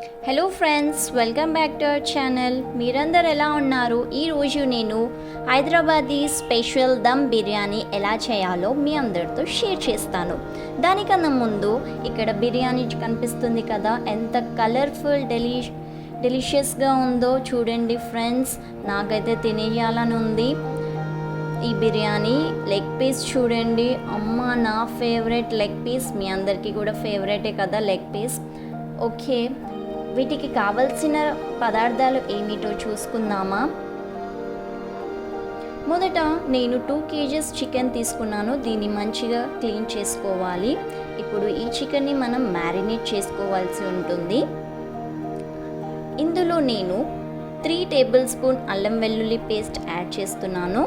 Hello friends, welcome back to our channel. మీరందరు ఎలా ఉన్నారు? ఈరోజు నేను హైదరాబాదీ స్పెషల్ దమ్ బిర్యానీ ఎలా చేయాలో మీ అందరితో షేర్ చేస్తాను. దానికన్నా ముందు ఇక్కడ బిర్యానీ కనిపిస్తుంది కదా, ఎంత కలర్ఫుల్ డెలిషియస్గా ఉందో చూడండి ఫ్రెండ్స్. నాకైతే తినేయాలని ఉంది. ఈ బిర్యానీ లెగ్ పీస్ చూడండి, అమ్మ నా ఫేవరెట్ లెగ్ పీస్. మీ అందరికీ కూడా ఫేవరెటే కదా లెగ్ పీస్. ఓకే, వీటికి కావలసిన పదార్థాలు ఏమిటో చూసుకుందామా. మొదట నేను 2 kgs చికెన్ తీసుకున్నాను. దీన్ని మంచిగా క్లీన్ చేసుకోవాలి. ఇప్పుడు ఈ చికెన్ని మనం మ్యారినేట్ చేసుకోవాల్సి ఉంటుంది. ఇందులో నేను 3 టేబుల్ స్పూన్ అల్లం వెల్లుల్లి పేస్ట్ యాడ్ చేస్తున్నాను.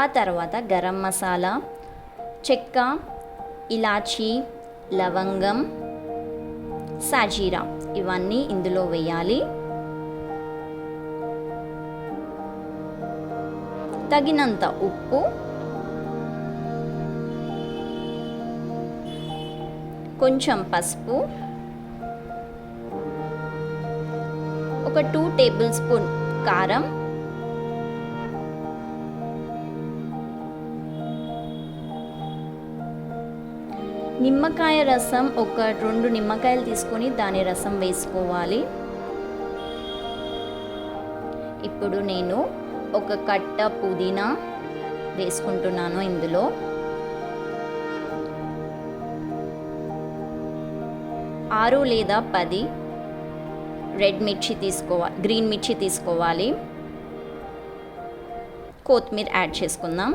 ఆ తర్వాత గరం మసాలా, చెక్క, ఇలాచీ, లవంగం, సాజీరా ఇవన్నీ ఇందులో వేయాలి. తగినంత ఉప్పు, కొంచెం పసుపు, ఒక 2 టేబుల్ స్పూన్ కారం, నిమ్మకాయ రసం, ఒక 2 నిమ్మకాయలు తీసుకొని దాని రసం వేసుకోవాలి. ఇప్పుడు నేను ఒక కట్ట పుదీనా వేసుకుంటున్నాను. ఇందులో 6 లేదా 10 గ్రీన్ మిర్చి తీసుకోవాలి. కొత్తిమీర యాడ్ చేసుకుందాం.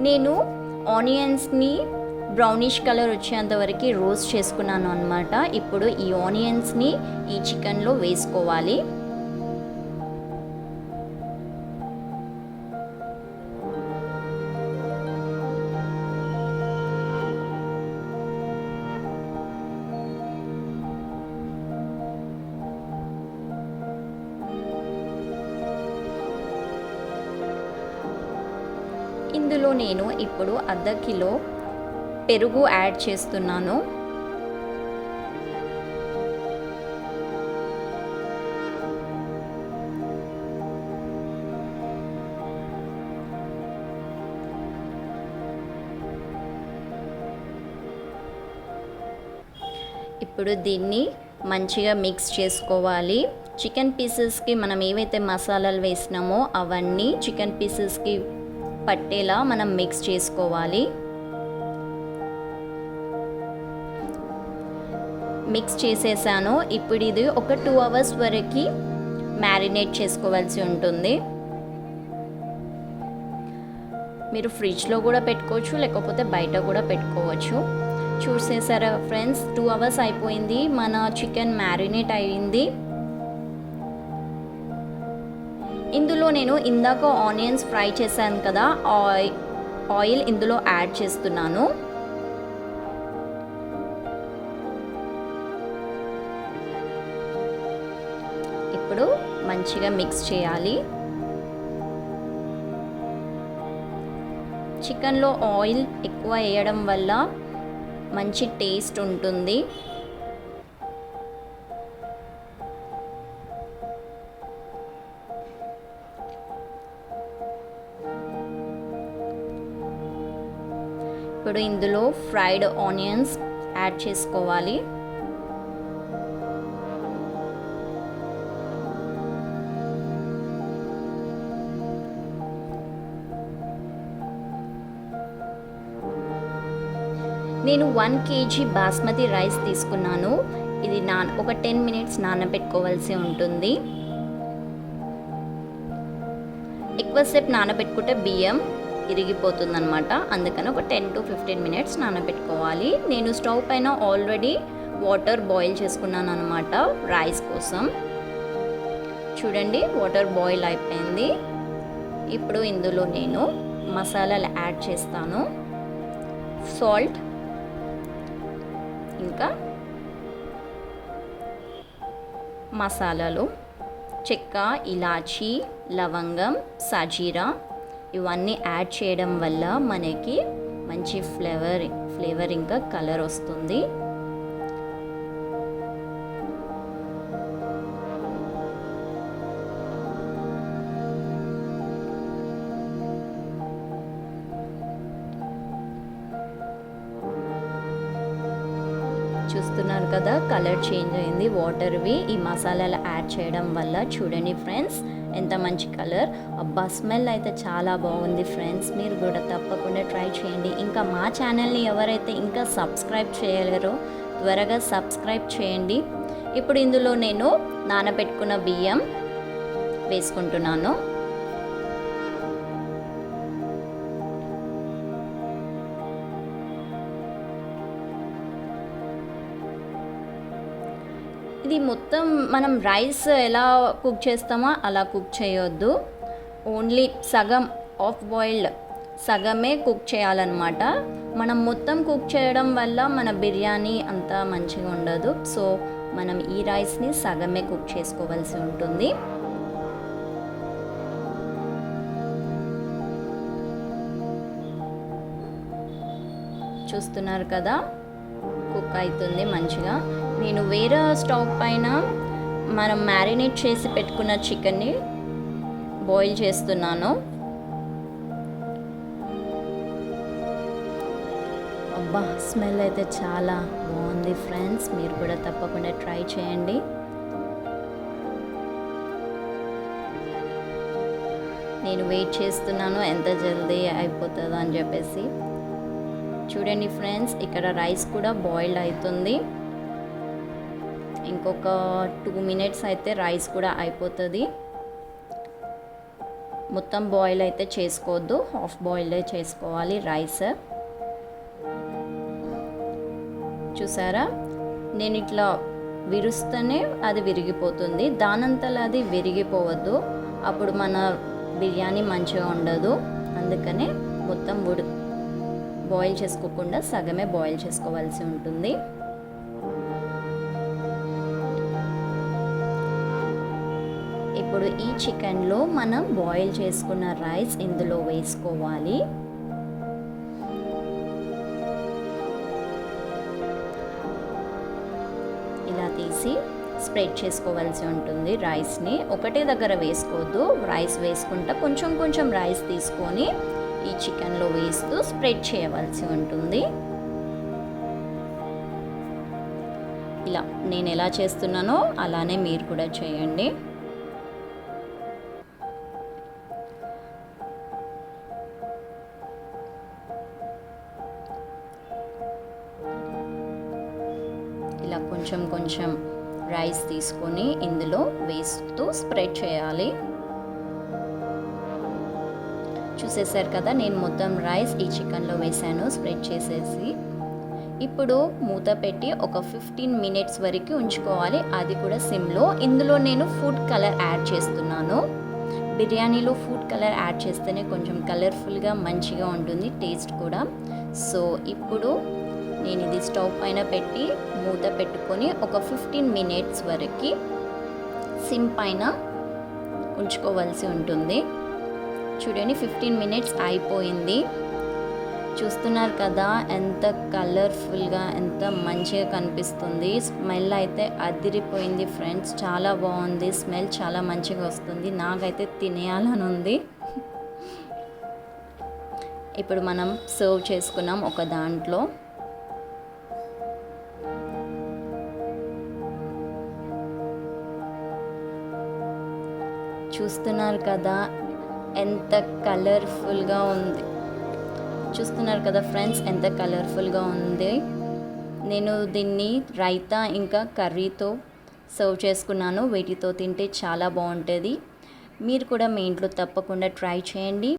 నేను ఆనియన్స్ని బ్రౌనిష్ కలర్ వచ్చేంత వరకు రోస్ట్ చేసుకున్నాను అన్నమాట. ఇప్పుడు ఈ ఆనియన్స్ని ఈ చికెన్లో వేసుకోవాలి. ఇందులో నేను ఇప్పుడు 1/2 కిలో పెరుగు యాడ్ చేస్తున్నాను. ఇప్పుడు దీన్ని మంచిగా మిక్స్ చేసుకోవాలి. చికెన్ పీసెస్కి మనం ఏవైతే మసాలాలు వేసినామో అవన్నీ చికెన్ పీసెస్కి పట్టేలా మనం మిక్స్ చేసుకోవాలి. మిక్స్ చేసేసాను. ఇప్పుడు ఇది ఒక 2 అవర్స్ వరకు మ్యారినేట్ చేసుకోవాల్సి ఉంటుంది. మీరు ఫ్రిడ్జ్లో కూడా పెట్టుకోవచ్చు, లేకపోతే బయట కూడా పెట్టుకోవచ్చు. చూసేసారా ఫ్రెండ్స్, 2 అవర్స్ అయిపోయింది. మన చికెన్ మ్యారినేట్ అయింది. ఇందులో నేను ఇందాక ఆనియన్స్ ఫ్రై చేశాను కదా, ఆయిల్ ఇందులో యాడ్ చేస్తున్నాను. ఇప్పుడు మంచిగా మిక్స్ చేయాలి. చికెన్లో ఆయిల్ ఎక్కువ వేయడం వల్ల మంచి టేస్ట్ ఉంటుంది. ఇప్పుడు ఇందులో ఫ్రైడ్ ఆనియన్స్ యాడ్ చేసుకోవాలి. నేను 1 kg బాస్మతి రైస్ తీసుకున్నాను. ఇది ఒక 10 మినిట్స్ నానబెట్టుకోవాల్సి ఉంటుంది. ఎక్కువసేపు నానబెట్టుకుంటే బియ్యం ఇరిగిపోతుందన్నమాట. అందుకని ఒక 10 to 15 మినిట్స్ నానబెట్టుకోవాలి. నేను స్టవ్ పైన ఆల్రెడీ వాటర్ బాయిల్ చేసుకున్నాను అన్నమాట రైస్ కోసం. చూడండి, వాటర్ బాయిల్ అయిపోయింది. ఇప్పుడు ఇందులో నేను మసాలాలు యాడ్ చేస్తాను. సాల్ట్, ఇంకా మసాలాలు చెక్క, ఇలాచీ, లవంగం, సాజీరా ఇవన్నీ యాడ్ చేయడం వల్ల మనకి మంచి ఫ్లేవర్ ఇంకా కలర్ వస్తుంది. చూస్తున్నారు కదా, కలర్ చేంజ్ అయింది వాటర్వి ఈ మసాలాలు యాడ్ చేయడం వల్ల. చూడండి ఫ్రెండ్స్ ఎంత మంచి కలర్. అబ్బా స్మెల్ అయితే చాలా బాగుంది ఫ్రెండ్స్. మీరు కూడా తప్పకుండా ట్రై చేయండి. ఇంకా మా ఛానల్ని ఎవరైతే ఇంకా సబ్స్క్రైబ్ చేయలేరో త్వరగా సబ్స్క్రైబ్ చేయండి. ఇప్పుడు ఇందులో నేను నానబెట్టుకున్న బియ్యం వేసుకుంటున్నాను. ఇది మొత్తం మనం రైస్ ఎలా కుక్ చేస్తామో అలా కుక్ చేయొద్దు. ఓన్లీ సగం ఆఫ్ బాయిల్డ్ సగమే కుక్ చేయాలన్నమాట. మనం మొత్తం కుక్ చేయడం వల్ల మన బిర్యానీ అంత మంచిగా ఉండదు. సో మనం ఈ రైస్ని సగమే కుక్ చేసుకోవాల్సి ఉంటుంది. చూస్తున్నారు కదా, కుక్ అవుతుంది మంచిగా. నేను వేరే స్టవ్ పైన మనం మ్యారినేట్ చేసి పెట్టుకున్న చికెన్ని బాయిల్ చేస్తున్నాను. అబ్బా స్మెల్ అయితే చాలా బాగుంది ఫ్రెండ్స్. మీరు కూడా తప్పకుండా ట్రై చేయండి. నేను వెయిట్ చేస్తున్నాను ఎంత జల్దీ అయిపోతుందో అని చెప్పేసి. చూడండి ఫ్రెండ్స్, ఇక్కడ రైస్ కూడా బాయిల్డ్ అవుతుంది. ఇంకొక 2 minutes అయితే రైస్ కూడా అయిపోతుంది. మొత్తం బాయిల్ అయితే చేసుకోవద్దు, హాఫ్ బాయిల్డే చేసుకోవాలి రైస్. చూసారా, నేను ఇట్లా విరుస్తూనే అది విరిగిపోతుంది. దానంతలా అది విరిగిపోవద్దు, అప్పుడు మన బిర్యానీ మంచిగా ఉండదు. అందుకనే మొత్తం బాయిల్ చేసుకోకుండా సగమే బాయిల్ చేసుకోవాల్సి ఉంటుంది. ఇప్పుడు ఈ చికెన్లో మనం బాయిల్ చేసుకున్న రైస్ ఇందులో వేసుకోవాలి. ఇలా తీసి స్ప్రెడ్ చేసుకోవాల్సి ఉంటుంది. రైస్ని ఒకటే దగ్గర వేసుకోవద్దు. రైస్ వేసుకుంటా కొంచెం కొంచెం రైస్ తీసుకొని ఈ చికెన్లో వేస్తూ స్ప్రెడ్ చేయవలసి ఉంటుంది. ఇలా నేను ఎలా చేస్తున్నానో అలానే మీరు కూడా చేయండి. ఇలా కొంచెం కొంచెం రైస్ తీసుకొని ఇందులో వేస్తూ స్ప్రెడ్ చేయాలి. చూసేసారు కదా, నేను మొత్తం రైస్ ఈ చికెన్లో వేసాను స్ప్రెడ్ చేసేసి. ఇప్పుడు మూత పెట్టి ఒక 15 minutes వరకు ఉంచుకోవాలి, అది కూడా సిమ్లో. ఇందులో నేను ఫుడ్ కలర్ యాడ్ చేస్తున్నాను. బిర్యానీలో ఫుడ్ కలర్ యాడ్ చేస్తేనే కొంచెం కలర్ఫుల్గా మంచిగా ఉంటుంది టేస్ట్ కూడా. సో ఇప్పుడు నేను ఇది స్టవ్ పైన పెట్టి మూత పెట్టుకొని ఒక 15 minutes వరకు సిమ్ పైన ఉంచుకోవాల్సి ఉంటుంది. చూడండి 15 minutes అయిపోయింది. చూస్తున్నారు కదా ఎంత కలర్ఫుల్గా ఎంత మంచిగా కనిపిస్తుంది. స్మెల్ అయితే అదిరిపోయింది ఫ్రెండ్స్, చాలా బాగుంది. స్మెల్ చాలా మంచిగా వస్తుంది. నాకైతే తినేయాలని ఉంది. ఇప్పుడు మనం సర్వ్ చేసుకున్నాం ఒక దాంట్లో. చూస్తున్నారు కదా ఎంత కలర్ఫుల్గా ఉంది. చూస్తున్నారు కదా ఫ్రెండ్స్ ఎంత కలర్ఫుల్గా ఉంది. నేను దీన్ని రైతా ఇంకా కర్రీతో సర్వ్ చేసుకున్నాను. వీటితో తింటే చాలా బాగుంటుంది. మీరు కూడా మీ ఇంట్లో తప్పకుండా ట్రై చేయండి.